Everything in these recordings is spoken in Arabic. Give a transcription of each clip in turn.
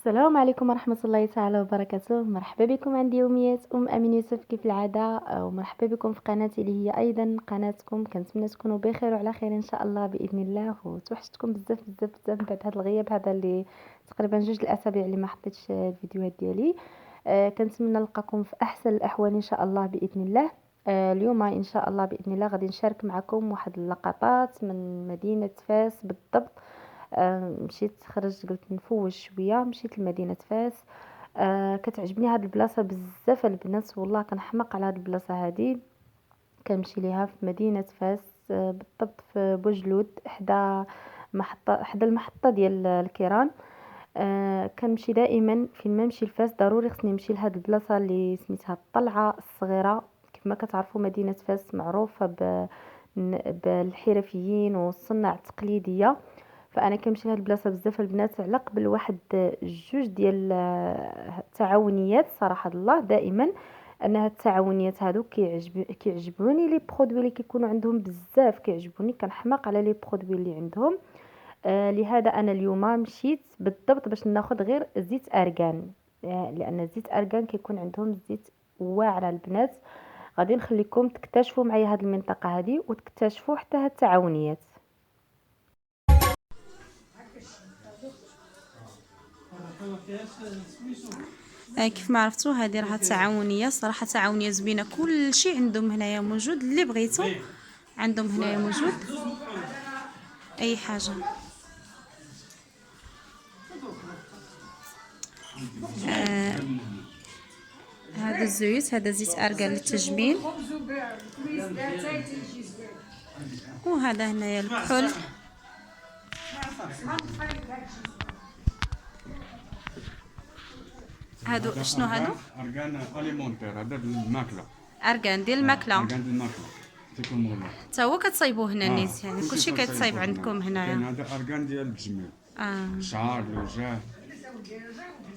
السلام عليكم ورحمة الله تعالى وبركاته. مرحبا بكم عندي يوميات أمين يوسف كيف العادة، ومرحبا بكم في قناتي اللي هي أيضا قناتكم. كنتمنى تكونوا بخير وعلى خير إن شاء الله بإذن الله، وتوحشتكم بزاف بزاف بزاف بعد هذا الغياب هذا اللي تقريبا 2 الأسابيع اللي ما حطيتش الفيديوهات ديالي. كنتمنى نلقاكم في أحسن الأحوال إن شاء الله بإذن الله. اليوم إن شاء الله بإذن الله غادي نشارك معكم واحد اللقطات من مدينة فاس بالضبط. مشيت خرجت قلت نفوز شويه، مشيت لمدينه فاس. كتعجبني هاد البلاصه بزاف البنات، والله كنحماق على هاد البلاصه هادي. كنمشي ليها في مدينه فاس، بالضبط في بوجلود، حدا المحطه ديال الكيران. كنمشي دائما فين ما نمشي لفاس ضروري خصني نمشي لهاد البلاصه اللي سميتها الطلعه الصغيره. كما كتعرفوا مدينه فاس معروفه بالحرفيين والصناع التقليديه. فانا كنمشي لهاد البلاصه بزاف البنات على قبل واحد 2 ديال التعاونيات. صراحه الله دائما ان هاد التعاونيات هادو كيعجبوني لي برودوي اللي كيكونوا عندهم بزاف، كيعجبوني كنحماق على لي برودوي اللي عندهم. لهذا انا اليوم مشيت بالضبط باش ناخذ غير زيت ارغان. لان زيت ارغان كيكون عندهم زيت واعر البنات. غادي نخليكم تكتشفوا معايا هاد المنطقه هادي وتكتشفوا حتى هاد التعاونيات. كيف ما عرفتوا هذه راها تعاونيه، صراحه تعاونيه زوينه، كل شيء عندهم هنايا موجود، اللي بغيتو عندهم هنايا موجود، اي حاجه. هذا الزيت، هذا زيت ارغان للتجميل، وهذا هنايا الكحول. هادو شنو هادو؟ ارغان اليمونتير، هذا الماكله. ارغان ديال الماكله. ارغان ديال الماكله تيكون مغلق. حتى هو كتصايبوه هنا الناس، يعني كلشي كيتصايب عندكم هنايا. كاين هذا ارغان ديال التجميل، الشعر، الوجه،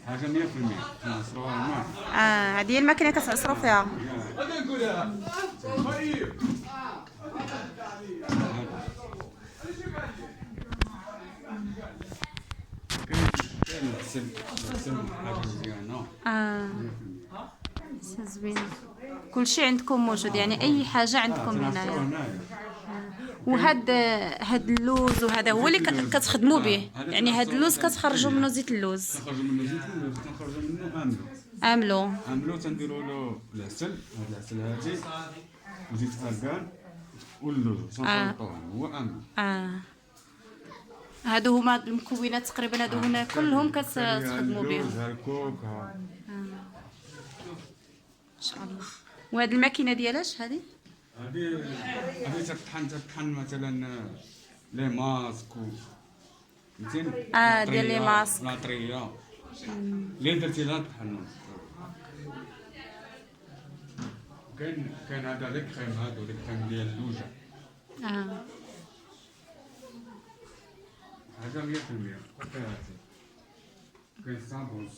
حاجه 100% كنعصروها هنا. هذه هي الماكينه كتعصروا فيها. كاين السلم حاجه مزيانه. زوينه، كلشي عندكم موجود، يعني اي حاجه عندكم هنايا. هاد اللوز وهذا هو اللي كتخدموا به، يعني هاد اللوز كتخرجوا منه زيت اللوز. كنخرجوا منه زيت اللوز، كنخرجوا منه املو تنديروا له العسل، هذا العسل هادي وزيت ارغان واللوز تنخلطوهم، هو املو. هادو هما المكونات تقريبا، هادو هنا كلهم كتخدموا بهم الكوك ان شاء الله. وهاد الماكينه ديالاش هذه تطحن مثلا لي ماسك فهمتيني. ديال لي ماسك. لاطريه اللي درتي لها طحنو. كاين هذا لي كريم، هادو لي كريم ديال اللوجه، حاجه 100%. كاين الصابون،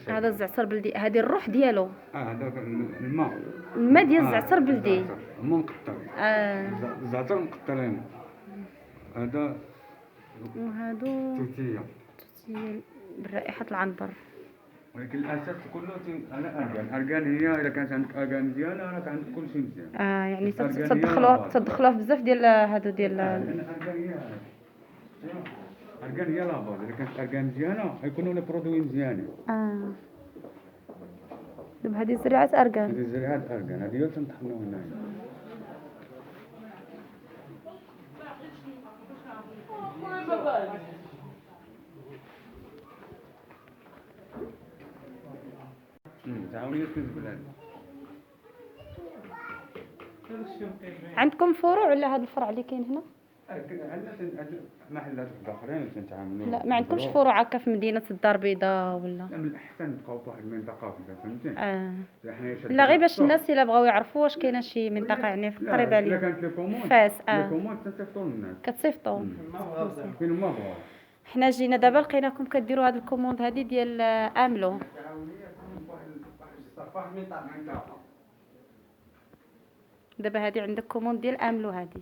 هذا الزعتر بلدي، هذه الروح ديالو. هذا الماء ديال الزعتر بلدي، الماء مقطر. الزعتر مقطرين. هذا وهادو توتيه برائحه العنبر. ولكن الاساس كله على ارغان هي الا كانت عندك ارغان مزيانه راك عندك كلشي مزيان. يعني تدخلوها بزاف ديال هادو ديال ارغان هي لاباز. الا كانت ارغان مزيانه غيكونوا لي برودوي مزيانين. دابا هذه زريعه ارغان، هذه زريعه ارغان، هذه هي اللي تنطحنوا هنايا. تعاونية البلاد. عندكم فروع ولا هذا الفرع اللي كاين هنا؟ عندنا محلات اخرين تنتعاملوا. لا ما عندكمش فروع هكا في مدينه الدار البيضاء ولا؟ من الاحسن نبقاو في واحد المنطقه فهمتي. لا غير باش الناس الا بغاو يعرفوا واش كاينه شي منطقه يعني قريبه عليهم. الا كانت لي كوموند فاس لي كوموند تنصيفطوا للناس، كتصيفطوا فين ما بغاو. حنا جينا دابا لقيناكم كديروا هاد الكوموند هادي ديال املو. دابا هادي عندك كوموند ديال املو هادي.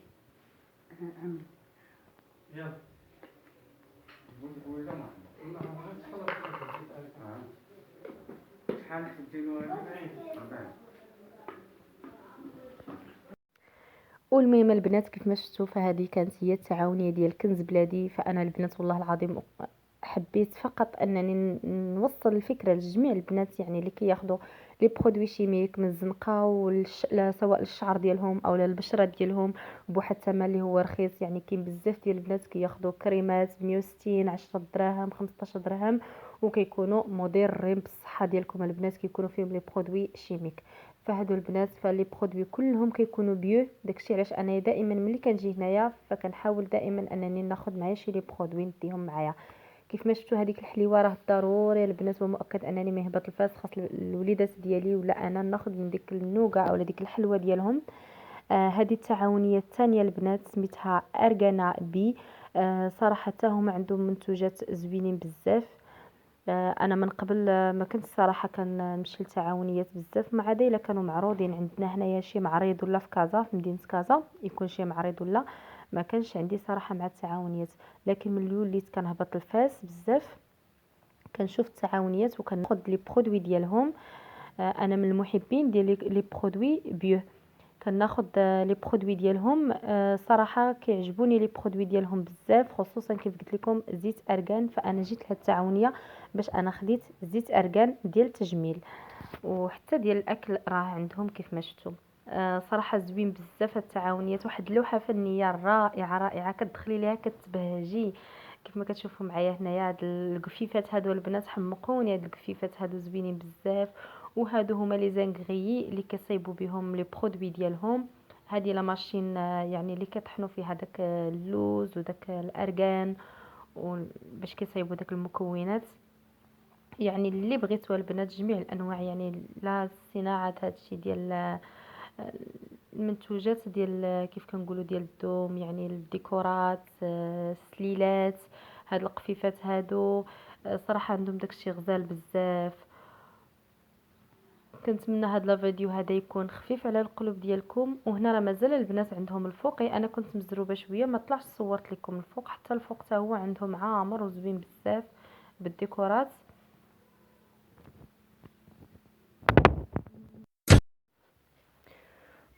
والمهم البنات كيف ما شفتوا فهذه كانت هي التعاونيه ديال كنز بلادي. فانا البنات والله العظيم حبيت فقط انني نوصل الفكره لجميع البنات، يعني اللي كياخذوا لي برودوي شيميك من الزنقه سواء للشعر ديالهم او للبشره ديالهم بواحد الثمن اللي هو رخيص. يعني كاين بزاف ديال البنات كياخذوا كريمات ب 160 10 دراهم 15 درهم وكيكونوا مضرين بالصحه ديالكم البنات، كيكونوا فيهم لي برودوي شيميك. فهادو البنات فلي برودوي كلهم كيكونوا بيو. داكشي علاش انا دائما ملي كنجي هنايا فكنحاول دائما انني ناخذ معايا شي لي برودوي نديهم معايا. كيف ما شفتوا هذيك الحليوه راه ضروري البنات ومؤكد انني ما يهبط الفاس خاص الوليدات ديالي ولا انا ناخذ من ديك النوغا ولا ديك الحلوه ديالهم. هذه التعاونيه الثانيه البنات سميتها ارغانا بي. صراحه هما عندهم منتوجات زوينين بزاف. انا من قبل ما كنت صراحه كنمشي لتعاونيات بزاف، ما عدا الا كانوا معروضين عندنا هنايا شي معرض ولا في كازا في مدينه كازا يكون شي معرض ولا ما كانش عندي صراحه مع التعاونيات. لكن من اللي وليت كنهبط الفاس بزاف كنشوف التعاونيات وكناخذ لي برودوي ديالهم. انا من المحبين ديال لي برودوي بيو. كناخذ لي برودوي ديالهم. صراحه كيعجبوني لي برودوي ديالهم بزاف، خصوصا كيف قلت لكم زيت ارغان. فانا جيت لهاد التعاونيه باش انا خديت زيت ارغان ديال التجميل وحتى ديال الاكل راه عندهم كيف ما شفتوا. صراحه زوين بزاف هاد التعاونيات، واحد اللوحه فنيه رائعه رائعه كتدخلي ليها كتبهجي. كيف ما كتشوفوا معايا هنايا هاد القفيفات هادو البنات حمقوني. هاد القفيفات هادو زوينين بزاف. وهادو هما لي زانغريي اللي كيصايبوا بهم لي برودوي ديالهم. هذه لا ماشين يعني اللي كطحنوا فيها داك اللوز وداك الارغان باش كيصايبوا داك المكونات. يعني اللي بغيتوا البنات جميع الانواع، يعني لا صناعه هادشي ديال المنتوجات ديال كيف كنقولوا ديال الدوم، يعني الديكورات السليلات. هاد القفيفات هادو صراحه عندهم داكشي غزال بزاف. كنتمنى هاد لا فيديو هذا يكون خفيف على القلوب ديالكم. وهنا راه مازال البنات عندهم الفوقي، انا كنت مزروبه شويه ما طلعش صورت لكم الفوق. حتى الفوق حتى هو عندهم عامر وزوين بزاف بالديكورات.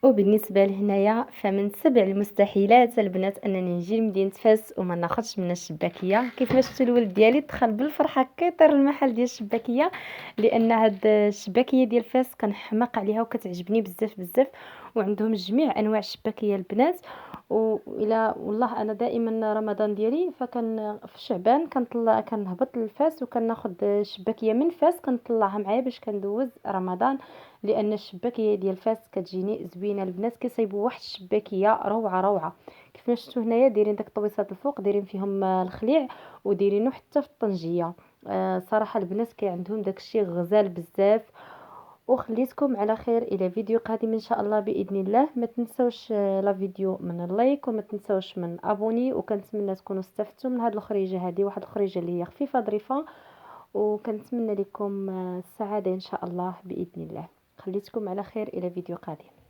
وبالنسبه لهنايا فمن سبع المستحيلات البنات انني نجي لمدينه فاس وما ناخذش من الشباكيه. كيف ما شفتوا الولد ديالي دخل بالفرحه كيطير المحل ديال الشباكيه، لان هاد الشباكيه ديال فاس كنحماق عليها وكتعجبني بزاف بزاف. وعندهم جميع انواع الشباكيه البنات. والى والله انا دائما رمضان ديالي فكان في شعبان كنطلع كنهبط لفاس وكناخذ شباكيه من فاس كنطلعها معايا باش كندوز رمضان. لان الشباكيه ديال فاس كتجيني زوينه. البنات كيصايبوا واحد الشباكيه روعه روعه. كيف ما شفتوا هنايا دايرين داك الطويصات الفوق دايرين فيهم الخليع ودايرينو حتى في الطنجيه. صراحه البنات كي عندهم داكشي غزال بزاف. وخليتكم على خير الى فيديو قادم ان شاء الله باذن الله. ما تنسوش لا فيديو من اللايك وما تنسوش من ابوني. وكنتمنى تكونوا استفدتوا من هذه الخريجه، هذه واحد الخريجه اللي هي خفيفه ظريفه. وكنتمنى لكم السعاده ان شاء الله باذن الله. خليتكم على خير الى فيديو قادم.